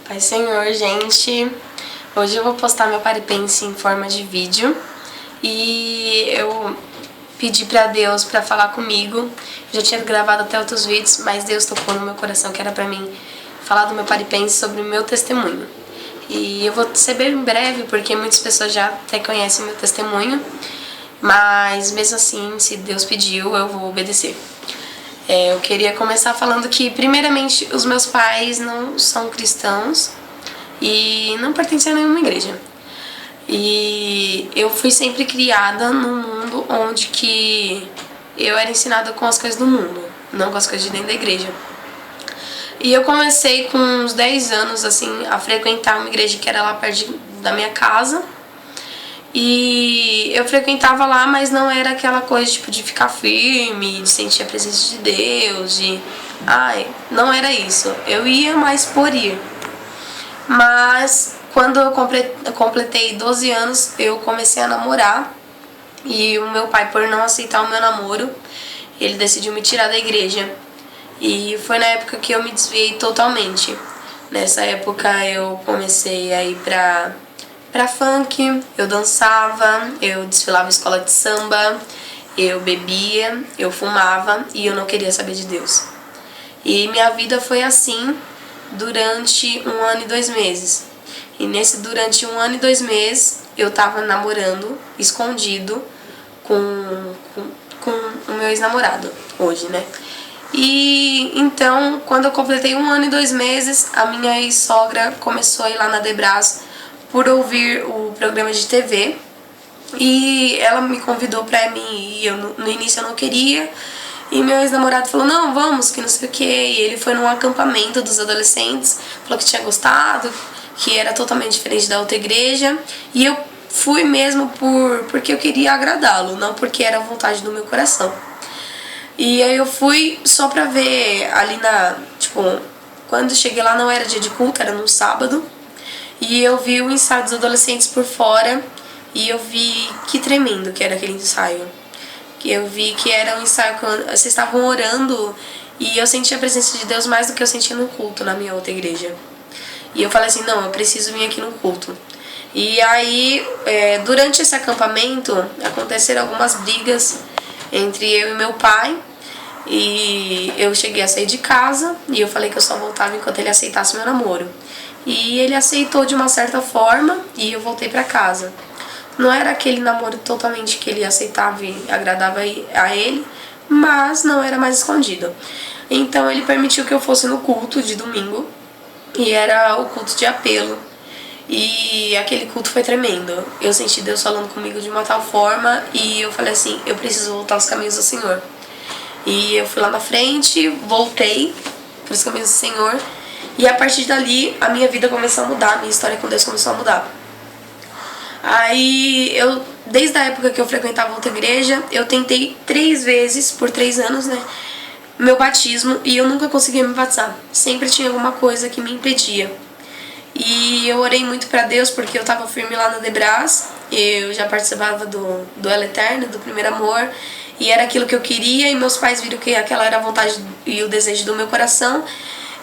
Pai Senhor, gente, hoje eu vou postar meu paripense em forma de vídeo e eu pedi pra Deus pra falar comigo. Eu já tinha gravado até outros vídeos, mas Deus tocou no meu coração que era pra mim falar do meu paripense, sobre o meu testemunho. E eu vou ser bem breve, porque muitas pessoas já até conhecem meu testemunho, mas mesmo assim, se Deus pediu, eu vou obedecer. Eu queria começar falando que, primeiramente, os meus pais não são cristãos e não pertencem a nenhuma igreja. E eu fui sempre criada num mundo onde que eu era ensinada com as coisas do mundo, não com as coisas de dentro da igreja. E eu comecei com uns 10 anos, assim, a frequentar uma igreja que era lá perto da minha casa. E eu frequentava lá, mas não era aquela coisa tipo de ficar firme, de sentir a presença de Deus, não era isso. Eu ia mais por ir. Mas quando eu completei 12 anos, eu comecei a namorar. E o meu pai, por não aceitar o meu namoro, ele decidiu me tirar da igreja. E foi na época que eu me desviei totalmente. Nessa época eu comecei a ir pra funk, eu dançava, eu desfilava em escola de samba, eu bebia, eu fumava e eu não queria saber de Deus. E minha vida foi assim durante 1 ano e 2 meses. E durante 1 ano e 2 meses eu tava namorando escondido com o meu ex-namorado, hoje, né? E então, quando eu completei 1 ano e 2 meses, a minha ex-sogra começou a ir lá na Debras por ouvir o programa de TV, e ela me convidou pra mim ir. No início eu não queria, e meu ex-namorado falou, não, vamos, que não sei o que. E ele foi num acampamento dos adolescentes, falou que tinha gostado, que era totalmente diferente da outra igreja, e eu fui mesmo porque eu queria agradá-lo, não porque era a vontade do meu coração. E aí eu fui só pra ver ali quando cheguei lá não era dia de culto, era num sábado. E eu vi o ensaio dos adolescentes por fora e eu vi que tremendo que era aquele ensaio. Que eu vi que era um ensaio quando vocês estavam orando e eu senti a presença de Deus mais do que eu sentia no culto na minha outra igreja. E eu falei assim, não, eu preciso vir aqui no culto. E aí, durante esse acampamento, aconteceram algumas brigas entre eu e meu pai. E eu cheguei a sair de casa e eu falei que eu só voltava enquanto ele aceitasse meu namoro. E ele aceitou de uma certa forma e eu voltei pra casa. Não era aquele namoro totalmente que ele aceitava e agradava a ele, mas não era mais escondido. Então ele permitiu que eu fosse no culto de domingo, e era o culto de apelo. E aquele culto foi tremendo. Eu senti Deus falando comigo de uma tal forma e eu falei assim, eu preciso voltar aos caminhos do Senhor. E eu fui lá na frente, voltei para os caminhos do Senhor. E a partir dali, a minha vida começou a mudar, a minha história com Deus começou a mudar. Aí, desde a época que eu frequentava outra igreja, eu tentei 3 vezes, por 3 anos, né, meu batismo, e eu nunca conseguia me batizar. Sempre tinha alguma coisa que me impedia. E eu orei muito pra Deus, porque eu tava firme lá na Debras, eu já participava do Elo Eterno, do Primeiro Amor, e era aquilo que eu queria, e meus pais viram que aquela era a vontade e o desejo do meu coração.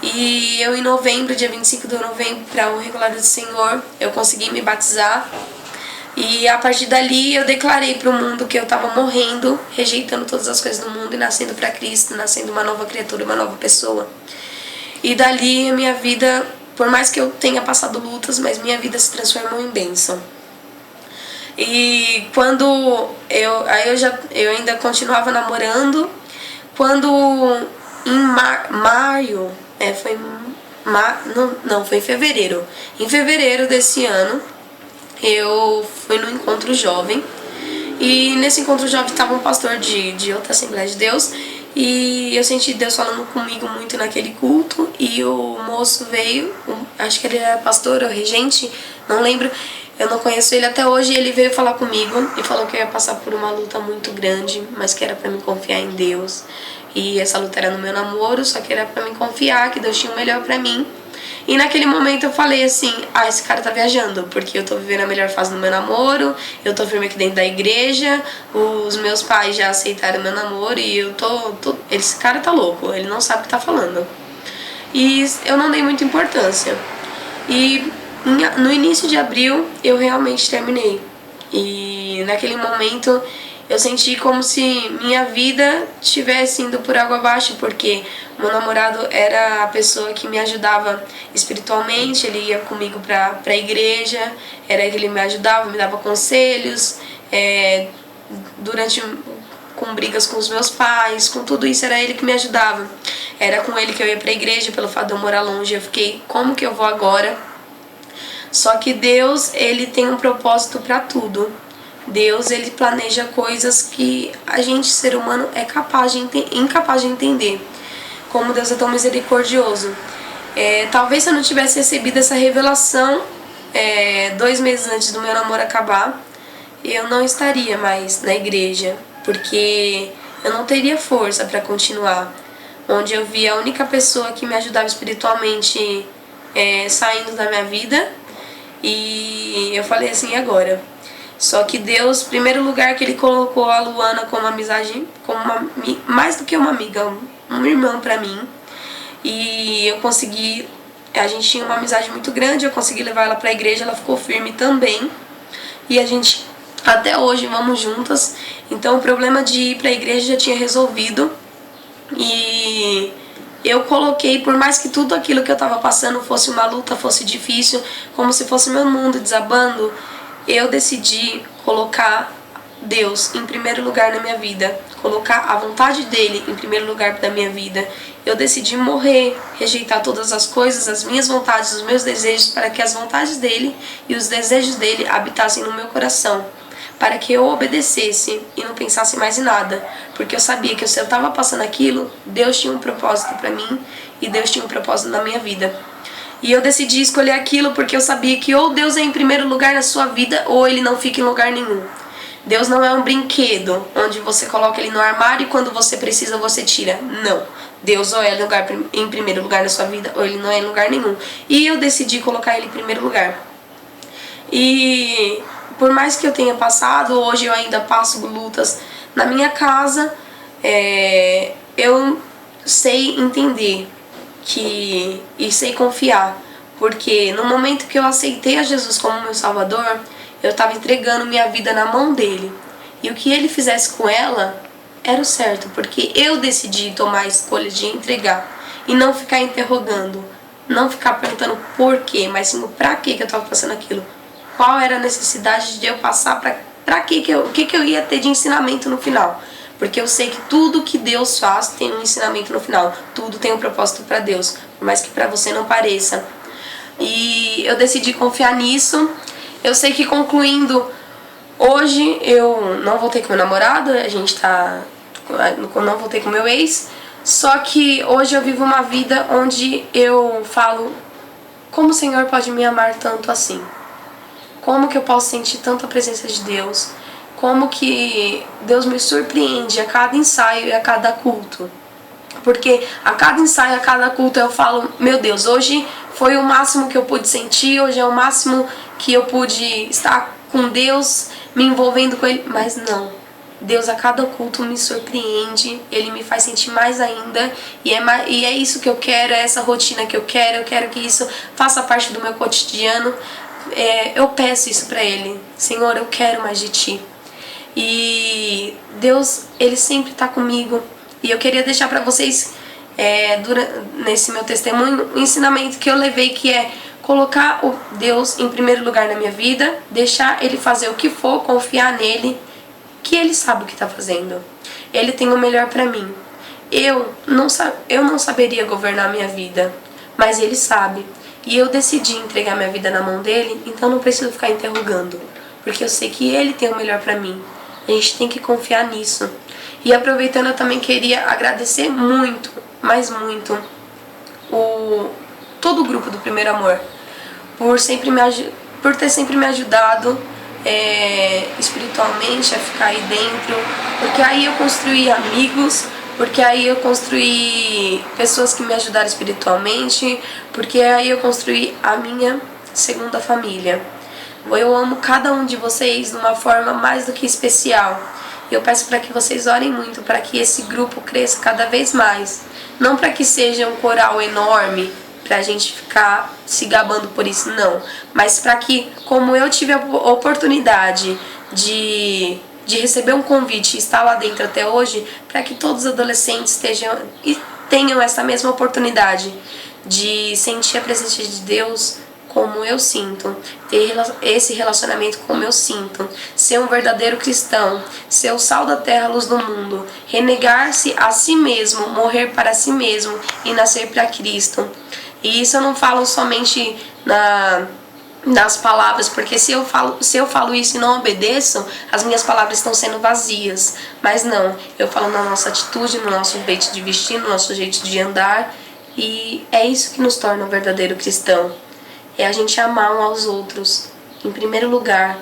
E eu, em novembro, dia 25 de novembro, para a honra e glória do Senhor, eu consegui me batizar. E a partir dali eu declarei para o mundo que eu estava morrendo, rejeitando todas as coisas do mundo e nascendo para Cristo, nascendo uma nova criatura, uma nova pessoa. E dali a minha vida, por mais que eu tenha passado lutas, mas minha vida se transformou em bênção. E quando eu ainda continuava namorando, quando em maio, foi em fevereiro. Em fevereiro desse ano, eu fui no encontro jovem. E nesse encontro jovem estava um pastor de outra Assembleia de Deus. E eu senti Deus falando comigo muito naquele culto. E o moço veio, acho que ele era pastor ou regente, não lembro. Eu não conheço ele até hoje. Ele veio falar comigo e falou que eu ia passar por uma luta muito grande, mas que era para me confiar em Deus. E essa luta era no meu namoro, só que era pra me confiar, que Deus tinha o melhor pra mim. E naquele momento eu falei assim, esse cara tá viajando, porque eu tô vivendo a melhor fase do meu namoro, eu tô firme aqui dentro da igreja, os meus pais já aceitaram meu namoro e esse cara tá louco, ele não sabe o que tá falando. E eu não dei muita importância. E no início de abril eu realmente terminei. E naquele momento eu senti como se minha vida tivesse indo por água abaixo, porque meu namorado era a pessoa que me ajudava espiritualmente, ele ia comigo pra igreja, era ele que me ajudava, me dava conselhos, com brigas com os meus pais, com tudo isso era ele que me ajudava. Era com ele que eu ia pra igreja, pelo fato de eu morar longe, eu fiquei, como que eu vou agora? Só que Deus, ele tem um propósito para tudo. Deus, ele planeja coisas que a gente, ser humano, é incapaz de entender. Como Deus é tão misericordioso. Talvez se eu não tivesse recebido essa revelação 2 meses antes do meu namoro acabar, eu não estaria mais na igreja, porque eu não teria força para continuar. Onde eu vi a única pessoa que me ajudava espiritualmente saindo da minha vida, e eu falei assim, agora? Só que Deus, primeiro lugar que ele colocou a Luana como amizade, mais do que uma amiga, um irmão pra mim. E eu consegui, a gente tinha uma amizade muito grande, eu consegui levar ela pra igreja, ela ficou firme também. E a gente, até hoje, vamos juntas. Então o problema de ir pra igreja já tinha resolvido. E eu coloquei, por mais que tudo aquilo que eu tava passando fosse uma luta, fosse difícil, como se fosse meu mundo desabando, eu decidi colocar Deus em primeiro lugar na minha vida, colocar a vontade dele em primeiro lugar da minha vida. Eu decidi morrer, rejeitar todas as coisas, as minhas vontades, os meus desejos, para que as vontades dele e os desejos dele habitassem no meu coração, para que eu obedecesse e não pensasse mais em nada, porque eu sabia que se eu estava passando aquilo, Deus tinha um propósito para mim e Deus tinha um propósito na minha vida. E eu decidi escolher aquilo porque eu sabia que ou Deus é em primeiro lugar na sua vida ou ele não fica em lugar nenhum. Deus não é um brinquedo onde você coloca ele no armário e quando você precisa você tira. Não. Deus ou é em primeiro lugar na sua vida ou ele não é em lugar nenhum. E eu decidi colocar ele em primeiro lugar. E por mais que eu tenha passado, hoje eu ainda passo lutas na minha casa, eu sei entender e sei confiar, porque no momento que eu aceitei a Jesus como meu Salvador, eu estava entregando minha vida na mão dele, e o que ele fizesse com ela era o certo, porque eu decidi tomar a escolha de entregar e não ficar interrogando, não ficar perguntando por quê, mas sim o pra que eu estava passando aquilo, qual era a necessidade de eu passar, pra que eu ia ter de ensinamento no final. Porque eu sei que tudo que Deus faz tem um ensinamento no final. Tudo tem um propósito para Deus, por mais que para você não pareça. E eu decidi confiar nisso. Eu sei que concluindo, hoje eu não voltei com meu namorado, não voltei com meu ex. Só que hoje eu vivo uma vida onde eu falo, como o Senhor pode me amar tanto assim? Como que eu posso sentir tanto a presença de Deus? Como que Deus me surpreende a cada ensaio e a cada culto. Porque a cada ensaio, a cada culto eu falo, meu Deus, hoje foi o máximo que eu pude sentir, hoje é o máximo que eu pude estar com Deus, me envolvendo com Ele. Mas não, Deus a cada culto me surpreende, Ele me faz sentir mais ainda, e é isso que eu quero, é essa rotina que eu quero que isso faça parte do meu cotidiano. Eu peço isso pra Ele, Senhor, eu quero mais de Ti. E Deus, Ele sempre está comigo. E eu queria deixar para vocês, nesse meu testemunho, o ensinamento que eu levei, que é colocar o Deus em primeiro lugar na minha vida, deixar Ele fazer o que for, confiar nele, que Ele sabe o que está fazendo. Ele tem o melhor para mim. Eu não saberia governar a minha vida, mas Ele sabe. E eu decidi entregar minha vida na mão dele, então não preciso ficar interrogando, porque eu sei que Ele tem o melhor para mim. A gente tem que confiar nisso. E aproveitando, eu também queria agradecer muito, mas muito, todo o grupo do Primeiro Amor, por ter sempre me ajudado espiritualmente a ficar aí dentro, porque aí eu construí amigos, porque aí eu construí pessoas que me ajudaram espiritualmente, porque aí eu construí a minha segunda família. Eu amo cada um de vocês de uma forma mais do que especial. Eu peço para que vocês orem muito para que esse grupo cresça cada vez mais. Não para que seja um coral enorme, pra gente ficar se gabando por isso, não. Mas pra que, como eu tive a oportunidade de receber um convite e estar lá dentro até hoje, para que todos os adolescentes tenham essa mesma oportunidade de sentir a presença de Deus como eu sinto, ter esse relacionamento como eu sinto, ser um verdadeiro cristão, ser o sal da terra, a luz do mundo, renegar-se a si mesmo, morrer para si mesmo e nascer para Cristo. E isso eu não falo somente nas palavras, porque se eu falo isso e não obedeço, as minhas palavras estão sendo vazias. Mas não, eu falo na nossa atitude, no nosso jeito de vestir, no nosso jeito de andar, e é isso que nos torna um verdadeiro cristão. É a gente amar uns aos outros, em primeiro lugar,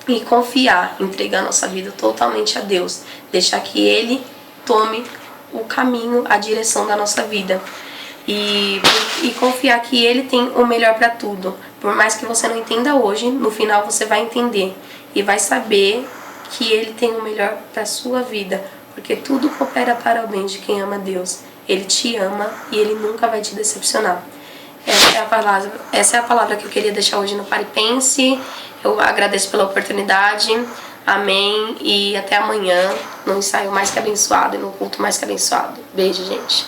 e confiar, entregar nossa vida totalmente a Deus, deixar que Ele tome o caminho, a direção da nossa vida. E confiar que Ele tem o melhor para tudo. Por mais que você não entenda hoje, no final você vai entender e vai saber que Ele tem o melhor para sua vida, porque tudo coopera para o bem de quem ama Deus. Ele te ama e Ele nunca vai te decepcionar. Essa é a palavra que eu queria deixar hoje no Pare e Pense. Eu agradeço pela oportunidade. Amém. E até amanhã, no ensaio mais que abençoado e no culto mais que abençoado. Beijo, gente.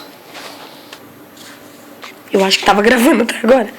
Eu acho que tava gravando até agora.